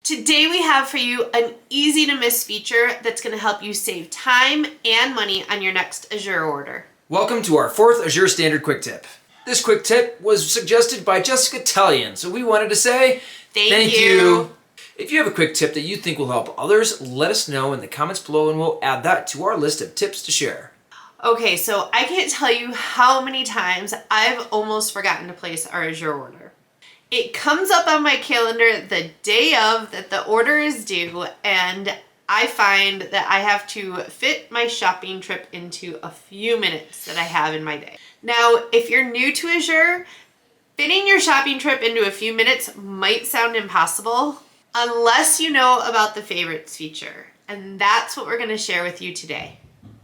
Today we have for you an easy to miss feature that's going to help you save time and money on your next Azure order. Welcome to our 4th Azure Standard Quick Tip. This quick tip was suggested by Jessica Tellian, so we wanted to say thank you. If you have a quick tip that you think will help others, let us know in the comments below and we'll add that to our list of tips to share. Okay, so I can't tell you how many times I've almost forgotten to place our Azure order. It comes up on my calendar the day of that the order is due, and I find that I have to fit my shopping trip into a few minutes that I have in my day. Now, if you're new to Azure, fitting your shopping trip into a few minutes might sound impossible unless you know about the favorites feature, and that's what we're going to share with you today.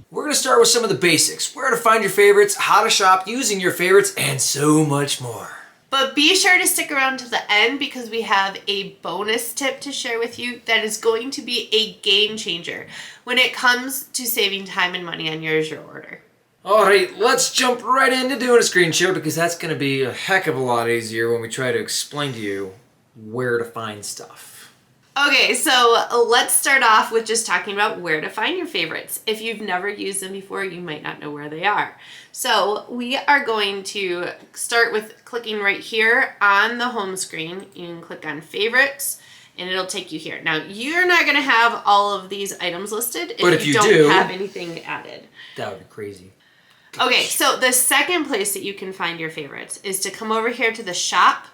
We're going to start with some of the basics: where to find your favorites, how to shop using your favorites, and so much more. But be sure to stick around to the end because we have a bonus tip to share with you that is going to be a game changer when it comes to saving time and money on your Azure order. Alright, let's jump right into doing a screen share because that's going to be a heck of a lot easier when we try to explain to you where to find stuff. Okay, so let's start off with just talking about where to find your favorites. If you've never used them before, you might not know where they are. So we are going to start with clicking right here on the home screen. You can click on favorites and it'll take you here. Now, you're not going to have all of these items listed if you don't have anything added. That would be crazy. Okay, so the second place that you can find your favorites is to come over here to the shop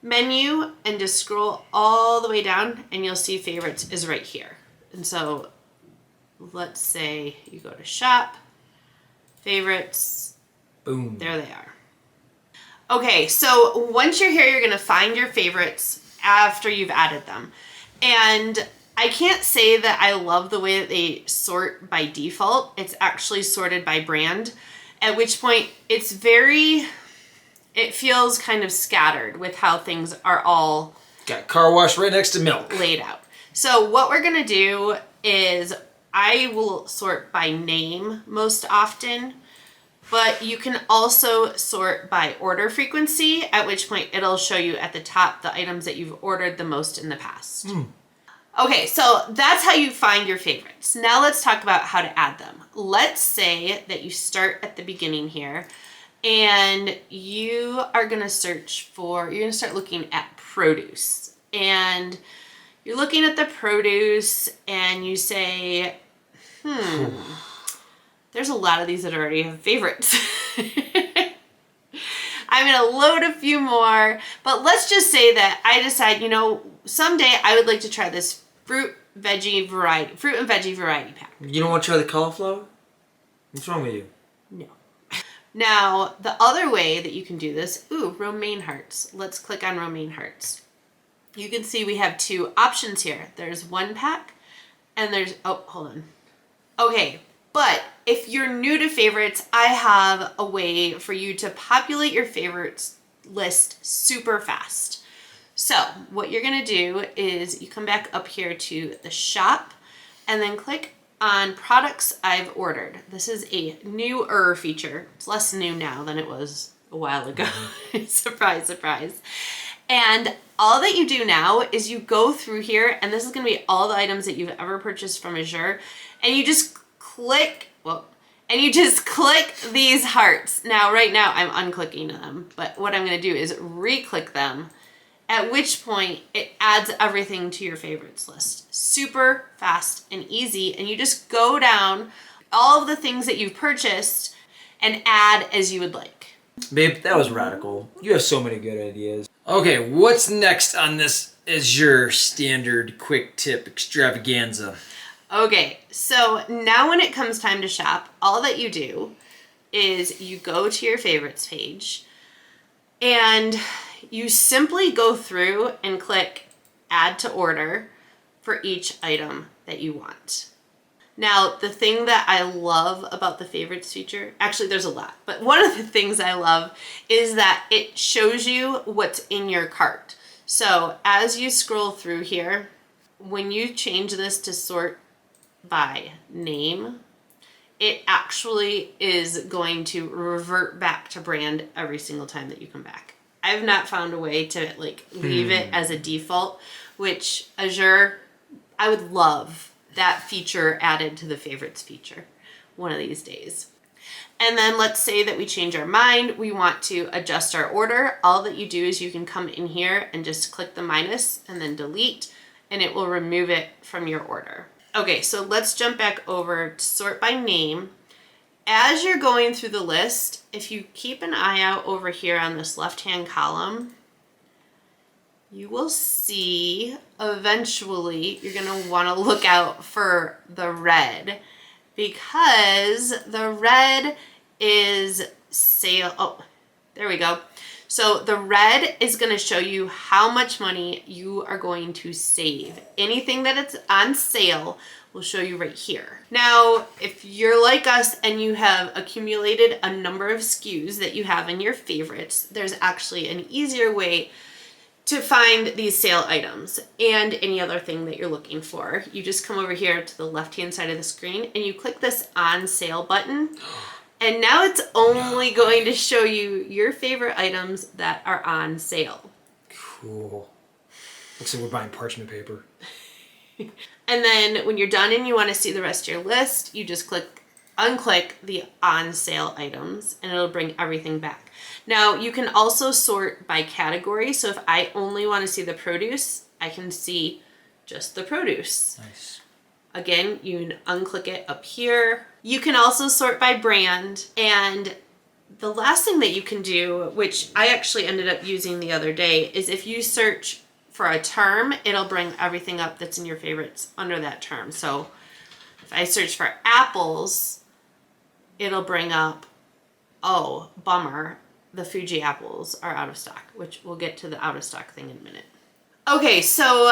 menu and just scroll all the way down and you'll see favorites is right here. And so let's say you go to shop, favorites, boom, there they are. Okay, so once you're here, you're going to find your favorites after you've added them. And I can't say that I love the way that they sort by default. It's actually sorted by brand, at which point it feels kind of scattered with how things are all got car wash right next to milk laid out. So what we're going to do is I will sort by name most often, but you can also sort by order frequency, at which point it'll show you at the top the items that you've ordered the most in the past. Okay, so that's how you find your favorites. Now let's talk about how to add them. Let's say that you start at the beginning here and you are going to you're going to start looking at produce. And you're looking at the produce and you say, there's a lot of these that already have favorites. I'm going to load a few more, but let's just say that I decide, someday I would like to try this fruit and veggie variety pack. You don't want to try the cauliflower? What's wrong with you? No. Now, the other way that you can do this, romaine hearts. Let's click on romaine hearts. You can see we have two options here. There's one pack and hold on. Okay, but if you're new to favorites, I have a way for you to populate your favorites list super fast. So what you're gonna do is you come back up here to the shop and then click on products I've ordered. This is a newer feature. It's less new now than it was a while ago. Surprise, surprise. And all that you do now is you go through here, and this is going to be all the items that you've ever purchased from Azure, and you just click, these hearts. Now, right now, I'm unclicking them, but what I'm going to do is re-click them, at which point it adds everything to your favorites list. Super fast and easy, and you just go down all of the things that you've purchased and add as you would like. Babe, that was radical. You have so many good ideas. Okay, what's next on this Azure Standard Quick Tip extravaganza? Okay, so now when it comes time to shop, all that you do is you go to your favorites page and you simply go through and click add to order for each item that you want. Now, the thing that I love about the favorites feature, actually there's a lot, but one of the things I love is that it shows you what's in your cart. So as you scroll through here, when you change this to sort by name, it actually is going to revert back to brand every single time that you come back. I've not found a way to leave it as a default, which Azure, I would love that feature added to the favorites feature one of these days. And then let's say that we change our mind. We want to adjust our order. All that you do is you can come in here and just click the minus and then delete, and it will remove it from your order. Okay, so let's jump back over to sort by name. As you're going through the list, if you keep an eye out over here on this left-hand column, you will see eventually you're going to want to look out for the red, because the red is sale. Oh, there we go. So the red is going to show you how much money you are going to save. Anything that it's on sale will show you right here. Now, if you're like us and you have accumulated a number of SKUs that you have in your favorites, there's actually an easier way to find these sale items and any other thing that you're looking for. You just come over here to the left-hand side of the screen and you click this on sale button. And now it's only going to show you your favorite items that are on sale. Cool. Looks like we're buying parchment paper. And then when you're done and you want to see the rest of your list, you just unclick the on sale items and it'll bring everything back. Now you can also sort by category. So if I only want to see the produce, I can see just the produce. Nice. Again, you can unclick it up here. You can also sort by brand. And the last thing that you can do, which I actually ended up using the other day, is if you search for a term, it'll bring everything up that's in your favorites under that term. So if I search for apples, it'll bring up, oh, bummer, the Fuji apples are out of stock, which we'll get to the out of stock thing in a minute. Okay, so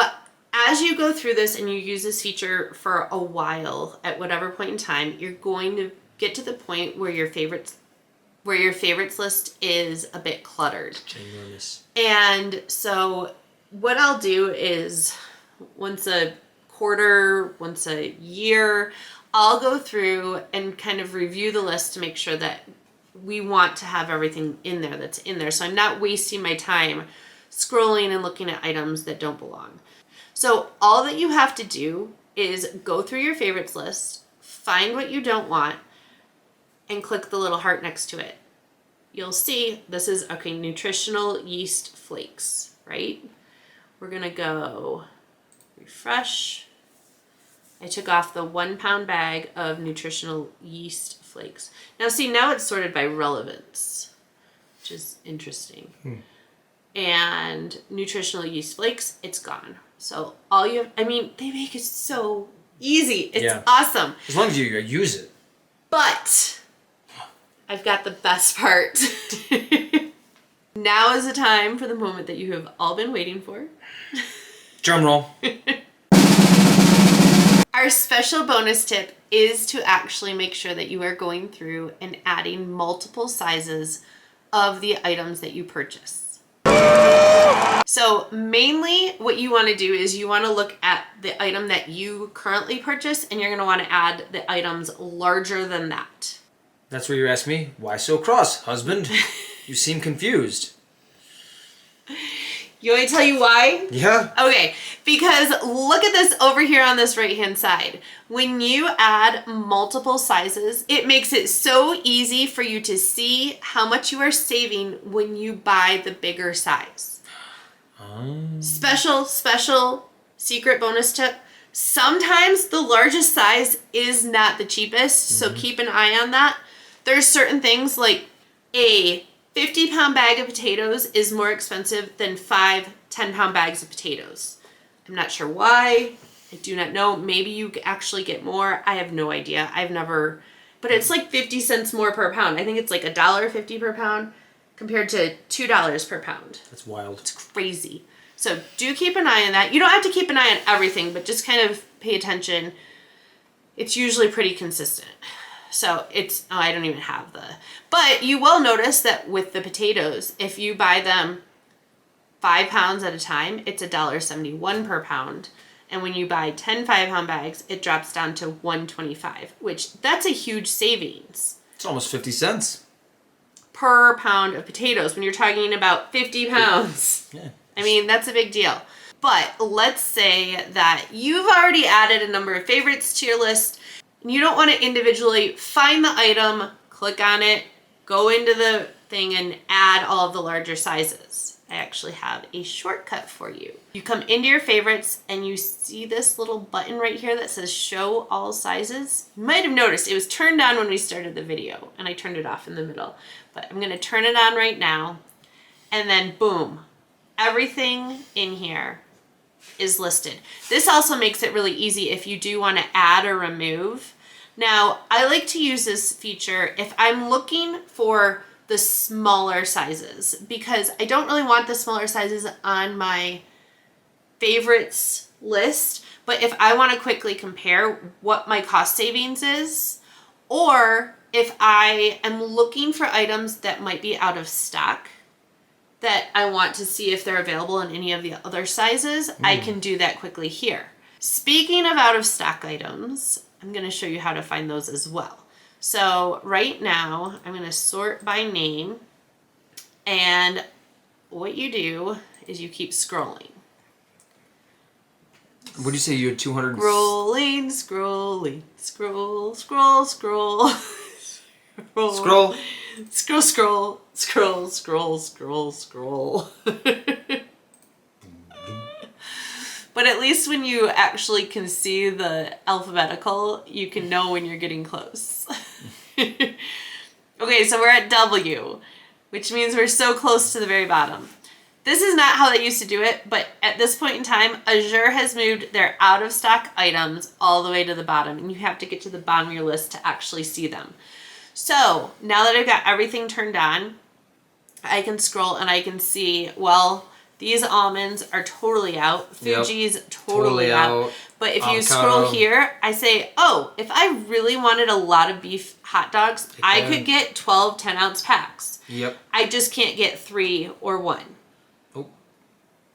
as you go through this and you use this feature for a while, at whatever point in time, you're going to get to the point where your favorites list is a bit cluttered. Ginormous. And so what I'll do is once a quarter, once a year, I'll go through and kind of review the list to make sure that we want to have everything in there that's in there. So I'm not wasting my time scrolling and looking at items that don't belong. So all that you have to do is go through your favorites list, find what you don't want, and click the little heart next to it. You'll see this is, okay, nutritional yeast flakes, right? We're gonna go refresh. I took off the 1 pound bag of nutritional yeast flakes. Now see, now it's sorted by relevance, which is interesting. And nutritional yeast flakes, it's gone. So all you have, I mean, they make it so easy. It's awesome. As long as you use it. But I've got the best part. Now is the time for the moment that you have all been waiting for. Drum roll. Our special bonus tip is to actually make sure that you are going through and adding multiple sizes of the items that you purchase. So mainly what you want to do is you want to look at the item that you currently purchase, and you're going to want to add the items larger than that. That's where you ask me, why so cross, husband? You seem confused. You want me to tell you why? Yeah. Okay, because look at this over here on this right-hand side. When you add multiple sizes, it makes it so easy for you to see how much you are saving when you buy the bigger size. Special secret bonus tip. Sometimes the largest size is not the cheapest, so keep an eye on that. There's certain things like a 50-pound bag of potatoes is more expensive than 5 10-pound bags of potatoes. I'm not sure why. I do not know. Maybe you actually get more. I have no idea. I've never, but it's like 50 cents more per pound. I think it's like $1.50 per pound compared to $2 per pound. That's wild. It's crazy. So do keep an eye on that. You don't have to keep an eye on everything, but just kind of pay attention. It's usually pretty consistent. So it's, oh, I don't even have but you will notice that with the potatoes, if you buy them 5 pounds at a time, it's $1.71 per pound. And when you buy 10 5-pound bags, it drops down to $1.25, which that's a huge savings. It's almost 50 cents. Per pound of potatoes when you're talking about 50 pounds. Yeah. I mean, that's a big deal. But let's say that you've already added a number of favorites to your list and you don't want to individually find the item, click on it, go into the thing and add all of the larger sizes. I actually have a shortcut for you. You come into your favorites and you see this little button right here that says show all sizes. You might have noticed it was turned on when we started the video and I turned it off in the middle, but I'm gonna turn it on right now and then boom, everything in here is listed. This also makes it really easy if you do want to add or remove. Now, I like to use this feature if I'm looking for the smaller sizes because I don't really want the smaller sizes on my favorites list, but if I want to quickly compare what my cost savings is, or if I am looking for items that might be out of stock that I want to see if they're available in any of the other sizes, I can do that quickly here. Speaking of out of stock items, I'm going to show you how to find those as well. So right now, I'm going to sort by name, and what you do is you keep scrolling. What do you say you had 200? Scrolling, scrolling, scroll, scroll, scroll. Scroll. Scroll, scroll, scroll, scroll, scroll, scroll. But at least when you actually can see the alphabetical, you can know when you're getting close. Okay, so we're at W, which means we're so close to the very bottom. This is not how they used to do it, but at this point in time, Azure has moved their out of stock items all the way to the bottom, and you have to get to the bottom of your list to actually see them. So now that I've got everything turned on, I can scroll and I can see, well, these almonds are totally out. Fuji's totally out. But if you scroll here, I say, oh, if I really wanted a lot of beef hot dogs, I could get 12 10-ounce packs. Yep. I just can't get 3 or 1. Oh,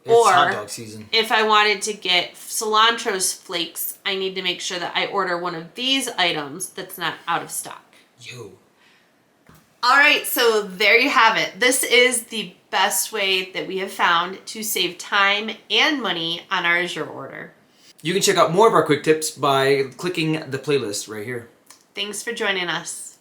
it's hot dog season. If I wanted to get cilantro's flakes, I need to make sure that I order one of these items that's not out of stock. Yo. All right, so there you have it. This is the best way that we have found to save time and money on our Azure order. You can check out more of our quick tips by clicking the playlist right here. Thanks for joining us.